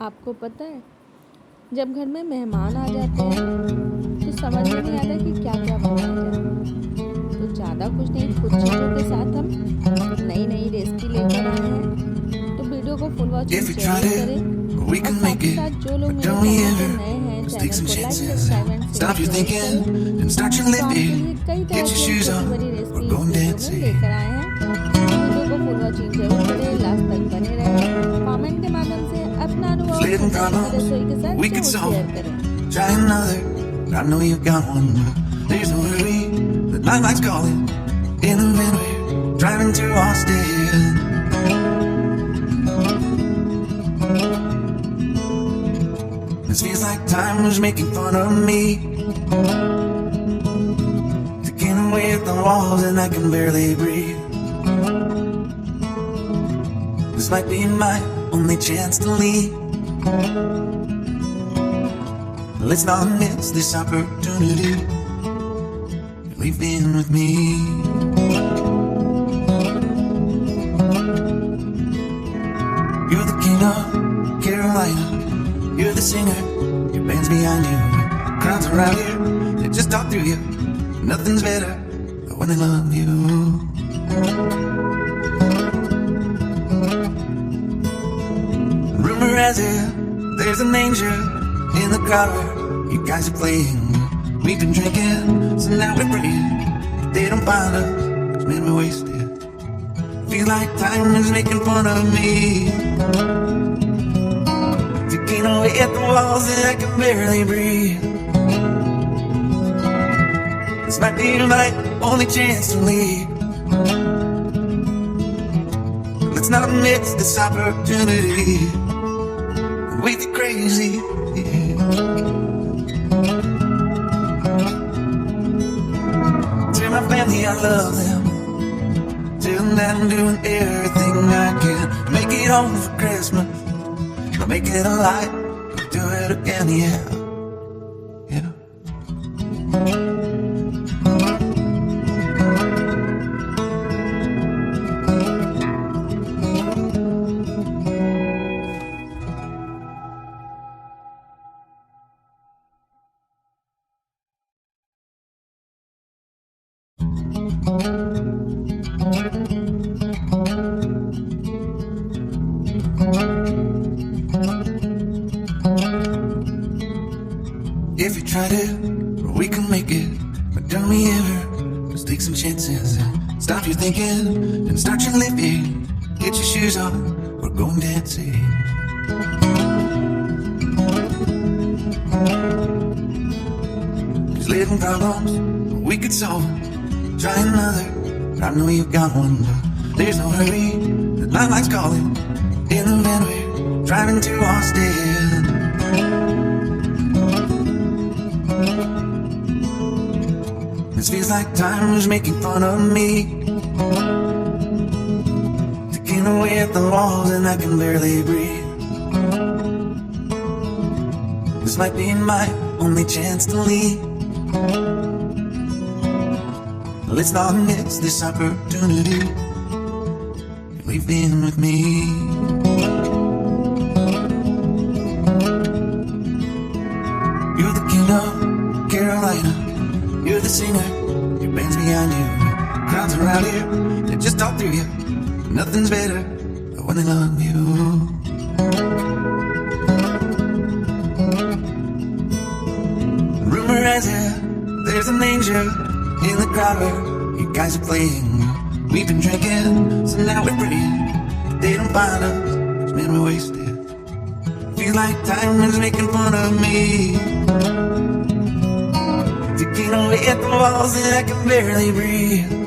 आपको पता है, जब घर में मेहमान आ जाते हैं तो समझ में नहीं आता कि क्या क्या बनाया जाए। तो ज़्यादा कुछ नहीं, कुछ चीज़ों के साथ हम नई नई रेसिपी लेकर आए हैं। तो वीडियो को फुल वॉचिंग जरूर करें और साथ ही साथ जो लोग मेरे चैनल पर नए हैं, चैनल को लाइक सब्सक्राइब एंड शेयर करें। तो आपके लिए कई तरह की छोटी बड़ी रेसिपी लेकर आए हैं। वीडियो को फुल वॉचिंग जरूर करें, लास्ट तक बने रहें। कमेंट के माध्यम से अपना अनुभव रसोई के साथ शेयर करें। Try another, I know you got one. There's no hurry, the nightlight's calling. In the wind, we're driving to Austin. This feels like time was making fun of me. Taking away at the walls and I can barely breathe. This might be my only chance to leave. Let's not miss this opportunity. Leave in with me. You're the king of Carolina. You're the singer. Your band's behind you. Crowds around you. They just talk through you. Nothing's better when they love you. Rumor has it there's an angel in the crowd where you guys are playing. We've been drinking, so now we're praying. They don't find us, 'cause man, we're wasted. Feel like time is making fun of me. Ticking away at the walls and I can barely breathe. This might be my only chance to leave. Let's not miss this opportunity. We be crazy. Tell my family I love them. Tell them that I'm doing everything I can. Make it home for Christmas. I'll make it a light. We'll do it again, yeah. Yeah. If you try to, we can make it. But don't we ever just take some chances and stop your thinking and start your living. Get your shoes on, we're going dancing. These little problems we could solve. Try another, I know you got one. There's no hurry, the nightlight's calling. In the van we're driving to Austin. This feels like time was making fun of me. Ticking away at the walls and I can barely breathe. This might be my only chance to leave. Let's not miss this opportunity. Leave in with me. You're the king of Carolina. You're the singer. Your band's behind you. Crowds around you. They just talk through you. Nothing's better when they love you. Rumor has it there's an angel in the crowd where you guys are playing. We've been drinking, so now we're praying. They don't find us, 'cause man, we're wasted. Feel like time is making fun of me. Ticking away at the walls and I can barely breathe.